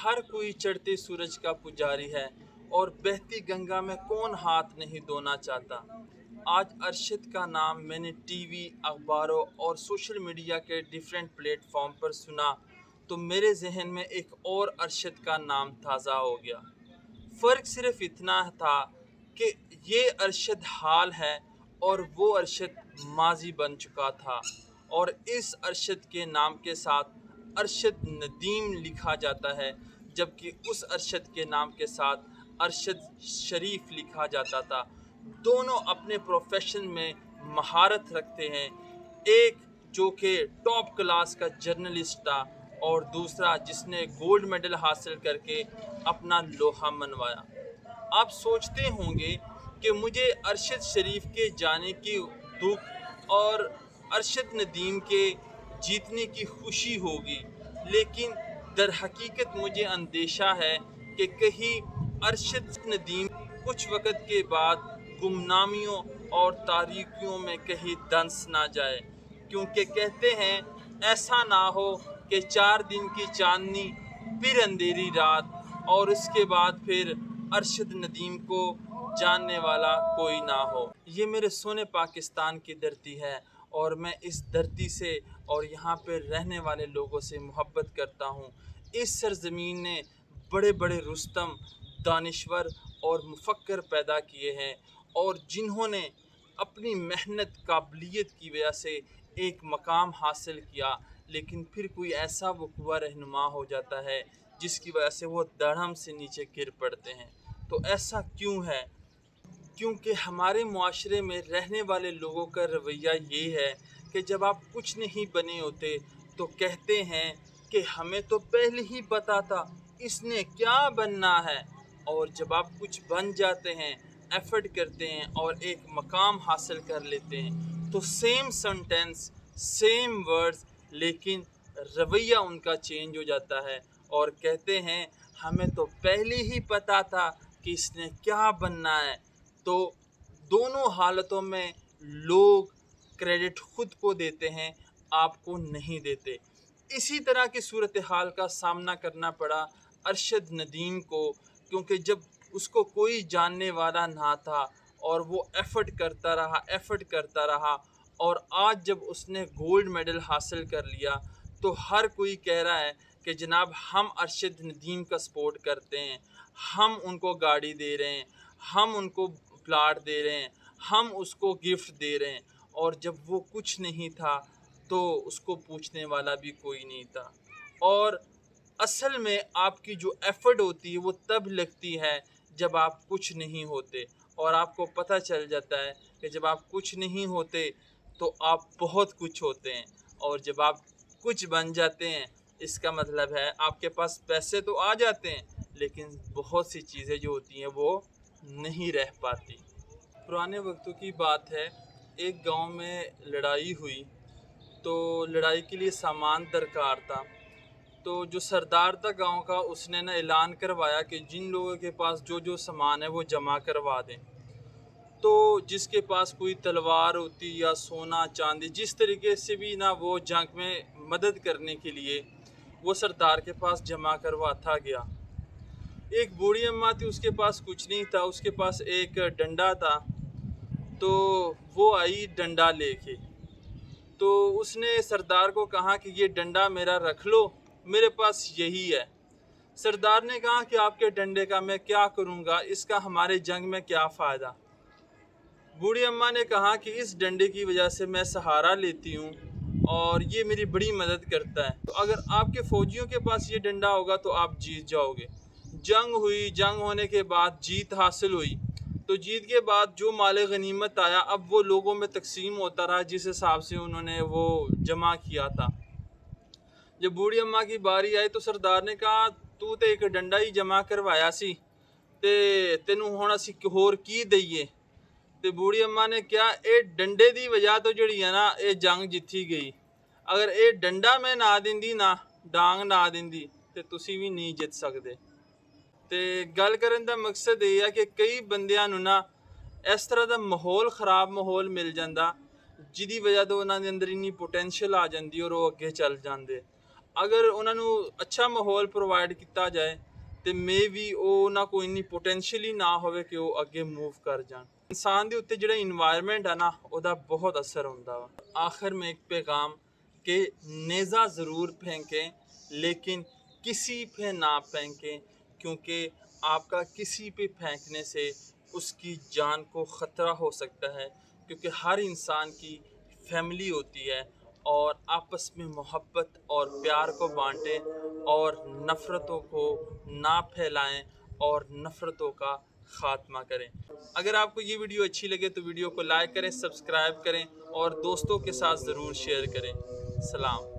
हर कोई चढ़ते सूरज का पुजारी है और बहती गंगा में कौन हाथ नहीं धोना चाहता। आज अरशद का नाम मैंने टीवी, अखबारों और सोशल मीडिया के डिफरेंट प्लेटफॉर्म पर सुना तो मेरे जहन में एक और अरशद का नाम ताज़ा हो गया। फ़र्क सिर्फ इतना था कि ये अरशद हाल है और वो अरशद माजी बन चुका था, और इस अरशद के नाम के साथ अरशद नदीम लिखा जाता है, जबकि उस अरशद के नाम के साथ अरशद शरीफ लिखा जाता था। दोनों अपने प्रोफेशन में महारत रखते हैं, एक जो कि टॉप क्लास का जर्नलिस्ट था और दूसरा जिसने गोल्ड मेडल हासिल करके अपना लोहा मनवाया। आप सोचते होंगे कि मुझे अरशद शरीफ के जाने की दुख और अरशद नदीम के जीतने की खुशी होगी, लेकिन दर हकीकत मुझे अंदेशा है कि कहीं अरशद नदीम कुछ वक़्त के बाद गुमनामियों और तारीकियों में कहीं दंस ना जाए, क्योंकि कहते हैं ऐसा ना हो कि 4 दिन की चांदनी फिर अंधेरी रात और उसके बाद फिर अरशद नदीम को जानने वाला कोई ना हो। ये मेरे सोने पाकिस्तान की धरती है और मैं इस धरती से और यहाँ पर रहने वाले लोगों से मोहब्बत करता हूँ। इस सरज़मीन ने बड़े बड़े रुस्तम, दानिश्वर और मुफक्कर पैदा किए हैं, और जिन्होंने अपनी मेहनत काबिलियत की वजह से एक मकाम हासिल किया, लेकिन फिर कोई ऐसा वक़्वा रहनुमा हो जाता है जिसकी वजह से वो धड़म से नीचे गिर पड़ते हैं। तो ऐसा क्यों है? क्योंकि हमारे मुआशरे में रहने वाले लोगों का रवैया ये है कि जब आप कुछ नहीं बने होते तो कहते हैं कि हमें तो पहले ही पता था इसने क्या बनना है, और जब आप कुछ बन जाते हैं, एफर्ट करते हैं और एक मकाम हासिल कर लेते हैं तो सेम सेंटेंस, सेम वर्ड्स, लेकिन रवैया उनका चेंज हो जाता है और कहते हैं हमें तो पहले ही पता था कि इसने क्या बनना है। तो दोनों हालतों में लोग क्रेडिट खुद को देते हैं, आपको नहीं देते। इसी तरह की सूरत हाल का सामना करना पड़ा अरशद नदीम को, क्योंकि जब उसको कोई जानने वाला ना था और वो एफ़र्ट करता रहा और आज जब उसने गोल्ड मेडल हासिल कर लिया तो हर कोई कह रहा है कि जनाब हम अरशद नदीम का सपोर्ट करते हैं, हम उनको गाड़ी दे रहे हैं, हम उनको प्लाट दे रहे हैं, हम उसको गिफ्ट दे रहे हैं, और जब वो कुछ नहीं था तो उसको पूछने वाला भी कोई नहीं था। और असल में आपकी जो एफ़र्ट होती है वो तब लगती है जब आप कुछ नहीं होते, और आपको पता चल जाता है कि जब आप कुछ नहीं होते तो आप बहुत कुछ होते हैं, और जब आप कुछ बन जाते हैं इसका मतलब है आपके पास पैसे तो आ जाते हैं लेकिन बहुत सी चीज़ें जो होती हैं वो नहीं रह पाती। पुराने वक्तों की बात है, एक गांव में लड़ाई हुई तो लड़ाई के लिए सामान दरकार था। तो जो सरदार था गांव का, उसने ना ऐलान करवाया कि जिन लोगों के पास जो जो सामान है वो जमा करवा दें। तो जिसके पास कोई तलवार होती या सोना चांदी, जिस तरीके से भी ना वो जंग में मदद करने के लिए वो सरदार के पास जमा करवाता गया। एक बूढ़ी अम्मा थी, उसके पास कुछ नहीं था, उसके पास एक डंडा था। तो वो आई डंडा लेके, तो उसने सरदार को कहा कि ये डंडा मेरा रख लो, मेरे पास यही है। सरदार ने कहा कि आपके डंडे का मैं क्या करूँगा, इसका हमारे जंग में क्या फ़ायदा। बूढ़ी अम्मा ने कहा कि इस डंडे की वजह से मैं सहारा लेती हूँ और ये मेरी बड़ी मदद करता है, तो अगर आपके फ़ौजियों के पास ये डंडा होगा तो आप जीत जाओगे। जंग हुई, जंग होने के बाद जीत हासिल हुई, तो जीत के बाद जो माल गनीमत आया अब वो लोगों में तकसीम होता रहा जिस हिसाब से उन्होंने वो जमा किया था। जब बूढ़ी अम्मा की बारी आई तो सरदार ने कहा तू तो एक डंडा ही जमा करवाया सी ते तेनू हुण असीं होर की दईए। ते बूढ़ी अम्मा ने क्या, ये डंडे की वजह तो जी है ना ये जंग जीती गई, अगर ये डंडा मैं ना दिंदी ना, डांग ना दिंदी ते तुसी भी नहीं जित सकते। तो गल करन दा मकसद ये है कि कई बंदियां नूं ना इस तरह का माहौल, खराब माहौल मिल जाता जिहदी वजह तो उन्हां दे अंदर इन्नी पोटेंशियल आ जाती और वो अगे चल जाते। اگر انہوں نے اچھا ماحول پرووائڈ کیتا جائے تو مے بھی انہوں کو انی پوٹینشیلی نہ ہوئے کہ وہ اگے موو کر جان. انسان دے اتنے جڑا انوائرمنٹ ہے نا وہ بہت اثر ہوتا وا. آخر میں ایک پیغام کہ نیزہ ضرور پھینکیں لیکن کسی پہ نہ پھینکیں، کیونکہ آپ کا کسی پہ پھینکنے سے اس کی جان کو خطرہ ہو سکتا ہے، کیونکہ ہر انسان کی فیملی ہوتی ہے. اور آپس میں محبت اور پیار کو بانٹیں اور نفرتوں کو نہ پھیلائیں اور نفرتوں کا خاتمہ کریں. اگر آپ کو یہ ویڈیو اچھی لگے تو ویڈیو کو لائک کریں، سبسکرائب کریں اور دوستوں کے ساتھ ضرور شیئر کریں. سلام.